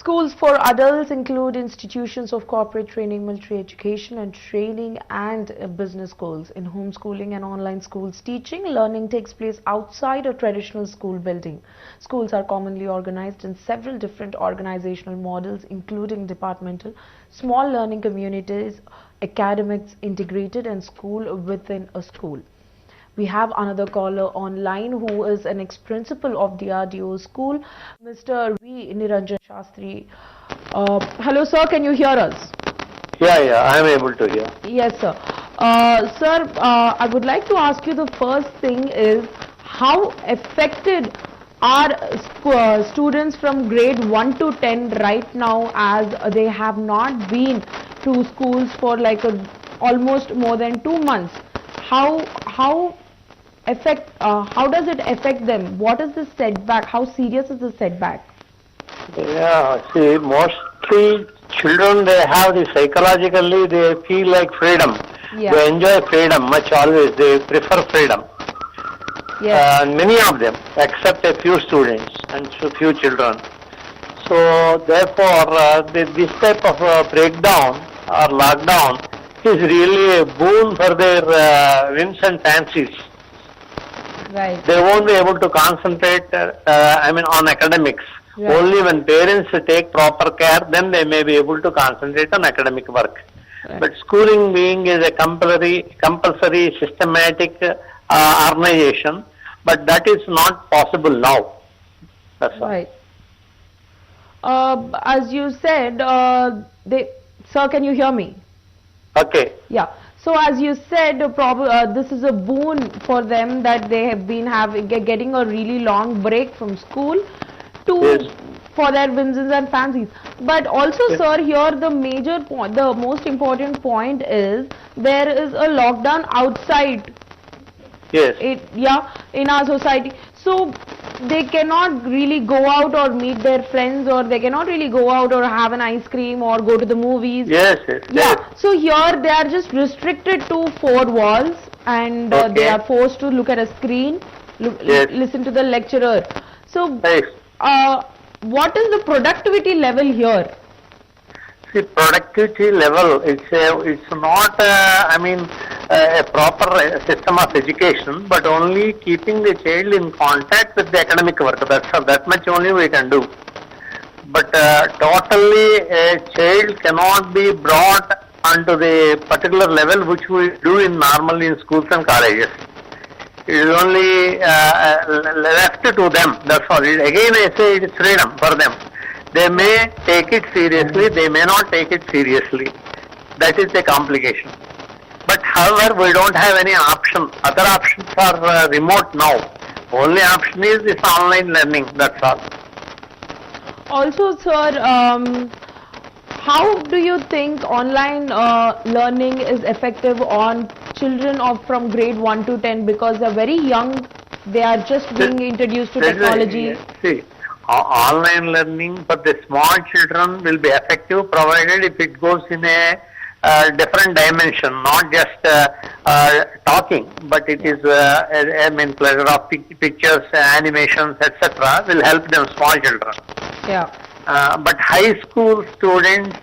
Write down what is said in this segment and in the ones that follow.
Schools for adults include institutions of corporate training, military education and training and business schools. In homeschooling and online schools teaching, learning takes place outside a traditional school building. Schools are commonly organized in several different organizational models, including departmental, small learning communities, academics integrated and school within a school. We have another caller online who is an ex-principal of the RDO school, Mr. V. Niranjan Shastri. Hello, sir. Can you hear us? Yeah, I am able to hear. Yes, sir. Sir, I would like to ask you the first thing is how affected are students from grade 1 to 10 right now, as they have not been to schools for like almost more than 2 months. How does it affect them? What is the setback? How serious is the setback? Yeah, see, mostly children, they have the psychologically, they feel like freedom. Yeah. They enjoy freedom much always. They prefer freedom. Yes. Many of them, except a few students and a few children. So therefore, this type of breakdown or lockdown is really a boon for their whims and fancies. Right. They won't be able to concentrate, on academics. Right. Only when parents take proper care, then they may be able to concentrate on academic work. Right. But schooling being is a compulsory systematic organization, but that is not possible now. That's all. Right. As you said, sir, can you hear me? Okay. Yeah. So as you said, this is a boon for them that they have been getting a really long break from school Yes. for their whims and fancies. But also, Yes. sir, here the major point, the most important point is there is a lockdown outside. Yes. In our society. So they cannot really go out or meet their friends, or they cannot really go out or have an ice cream or go to the movies. Yes. Yeah, so here they are just restricted to 4 walls, and they Okay. are forced to look at a screen, Yes. listen to the lecturer. So Yes. what is the productivity level here? See, productivity level, it's not, a proper system of education, but only keeping the child in contact with the academic work. That's all, that much only we can do. But totally a child cannot be brought onto the particular level which we do normally in schools and colleges. It is only left to them. That's all. Again, I say it is freedom for them. They may take it seriously, they may not take it seriously. That is the complication. But however, we don't have any option. Other options are remote now. Only option is this online learning, that's all. Also, sir, how do you think online learning is effective on children from grade 1 to 10, because they're very young, they are just being introduced to technology? See, online learning for the small children will be effective provided if it goes in a different dimension, not just talking, but it is, pleasure of pictures, animations, etc. will help them, small children. Yeah. But high school students,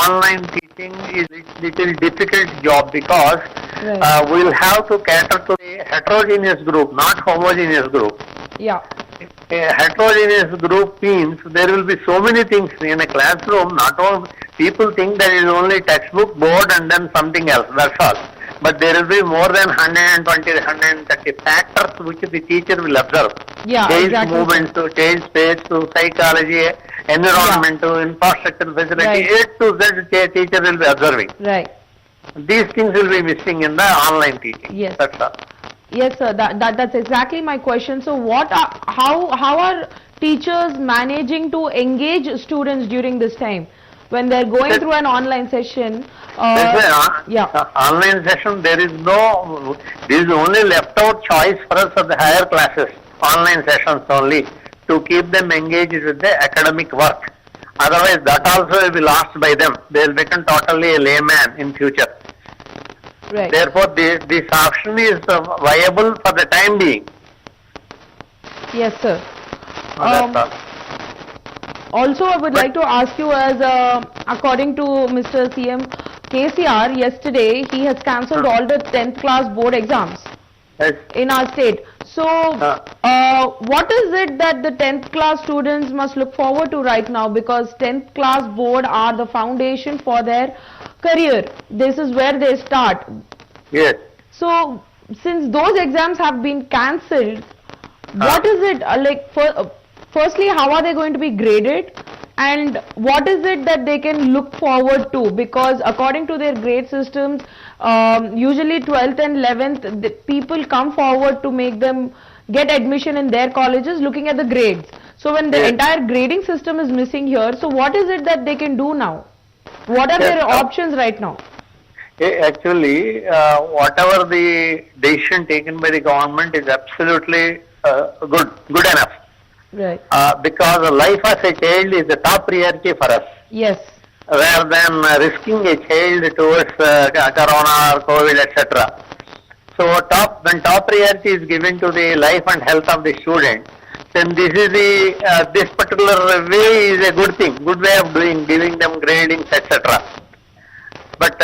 online teaching is a little difficult job, because Right. we'll have to cater to a heterogeneous group, not homogeneous group. Yeah. A heterogeneous group means there will be so many things in a classroom. Not all people think that it is only textbook, board and then something else, that's all. But there will be more than 120, 130 factors which the teacher will observe. Yeah, Change exactly. movement to change space to psychology, environment to infrastructure facility, Right. A to Z the teacher will be observing. Right. These things will be missing in the online teaching. Yes. That's all. Yes, sir. That's exactly my question. So, how are teachers managing to engage students during this time when they're going through an online session? Online session, there is only left out choice for us for the higher classes. Online sessions only, to keep them engaged with the academic work. Otherwise, that also will be lost by them. They will become totally a layman in future. Right. Therefore, this option is viable for the time being. Yes, sir. That's all. Also, I would like to ask you as according to Mr. CM KCR, yesterday he has cancelled all the 10th class board exams Yes. in our state. So, what is it that the 10th class students must look forward to right now? Because 10th class board are the foundation for their career. This is where they start. Yes. So, since those exams have been cancelled, what is it like? Firstly, how are they going to be graded? And what is it that they can look forward to? Because according to their grade systems, usually 12th and 11th, the people come forward to make them get admission in their colleges looking at the grades. So when the Yes. entire grading system is missing here, so what is it that they can do now? What are Yes, their options right now? Actually, whatever the decision taken by the government is absolutely good enough. Right. Because life as a child is the top priority for us. Yes. Rather than risking a child towards corona or COVID, etc. So when top priority is given to the life and health of the student, then this is this particular way is a good thing, good way of giving them gradings, etc. But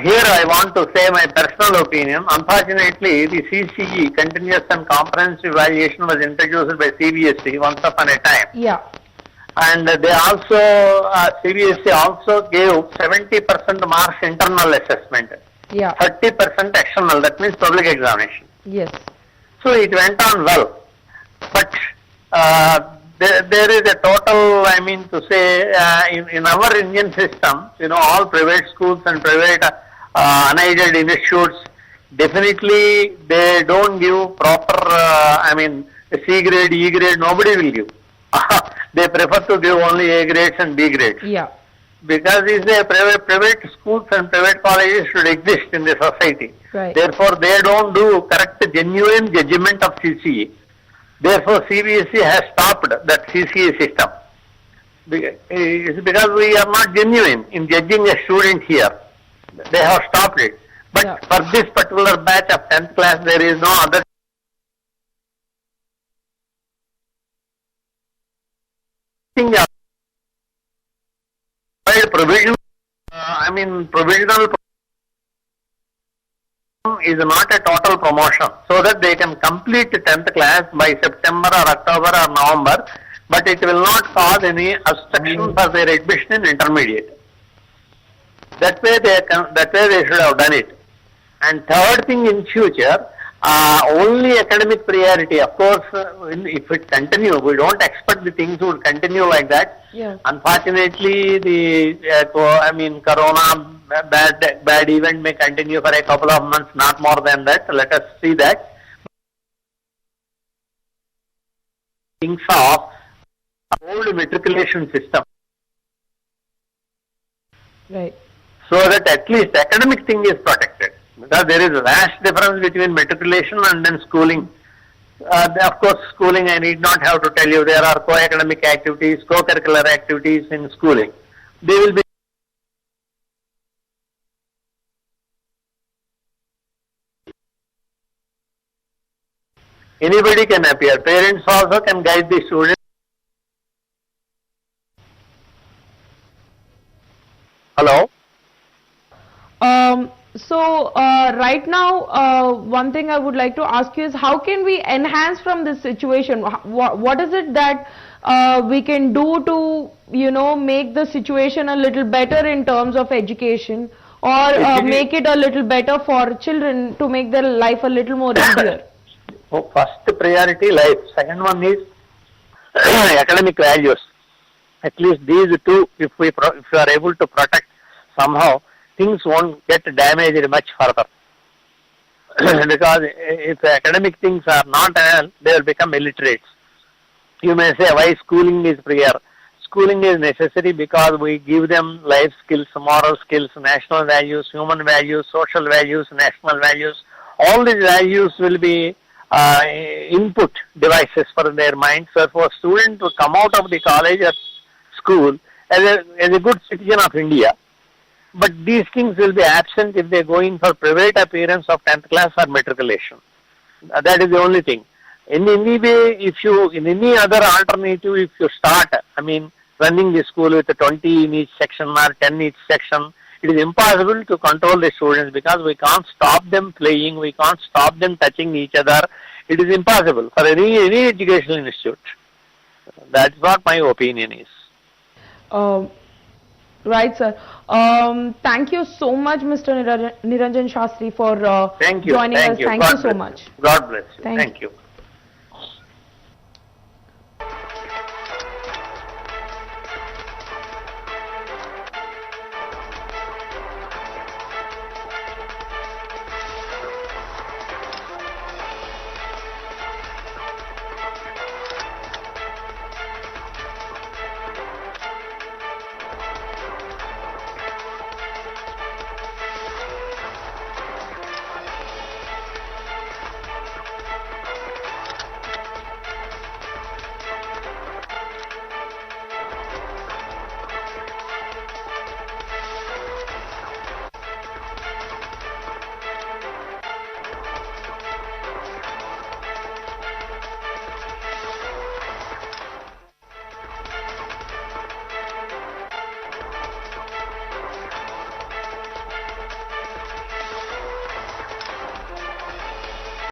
here I want to say my personal opinion. Unfortunately, the CCE, Continuous and Comprehensive Evaluation, was introduced by CBSE once upon a time. Yeah. And they also, CBSE also gave 70% marks internal assessment, Yeah. 30% external, that means public examination. Yes. So it went on well. But there is a total, I mean to say, in our Indian system, all private schools and private unaided institutes, definitely they don't give proper, C grade, E grade, nobody will give. They prefer to give only A grades and B grades. Yeah. Because private schools and private colleges should exist in the society. Right. Therefore, they don't do correct, genuine judgment of CCE. Therefore, CBSE has stopped that CCE system. It's because we are not genuine in judging a student here. They have stopped it. But Yeah. for this particular batch of 10th class, there is no other thing. Provisional, provisional is not a total promotion, so that they can complete 10th class by September or October or November, but it will not cause any obstruction for their admission in intermediate. That way they should have done it. And third thing, in future, only academic priority. Of course, if it continue, we don't expect the things would continue like that. Yeah. Unfortunately, the corona bad event may continue for a couple of months, not more than that. Let us see that. Things of old matriculation system, Right. so that at least academic thing is protected. Because there is a vast difference between matriculation and then schooling. Of course, schooling, I need not have to tell you, there are co-academic activities, co-curricular activities in schooling. They will be anybody can appear. Parents also can guide the students. Hello? So right now, one thing I would like to ask you is how can we enhance from this situation? What is it that we can do to, make the situation a little better in terms of education, or make it a little better for children to make their life a little more easier? First priority, life. Second one is academic values. At least these two, if we are able to protect somehow, things won't get damaged much further. Because if academic things are not, they will become illiterates. You may say why schooling is prior. Schooling is necessary because we give them life skills, moral skills, national values, human values, social values, national values. All these values will be input devices for their minds. So for students to come out of the college or school as a good citizen of India. But these things will be absent if they go in for private appearance of 10th class or matriculation. That is the only thing. In any way, in any other alternative, if you start, running the school with 20 in each section or 10 in each section. It is impossible to control the students because we can't stop them playing, we can't stop them touching each other. It is impossible for any educational institute. That's what my opinion is. Right, sir. Thank you so much, Mr. Niranjan Shastri, for Thank you. joining us. You. Thank God you so bless much. God bless you. Thank Thank you.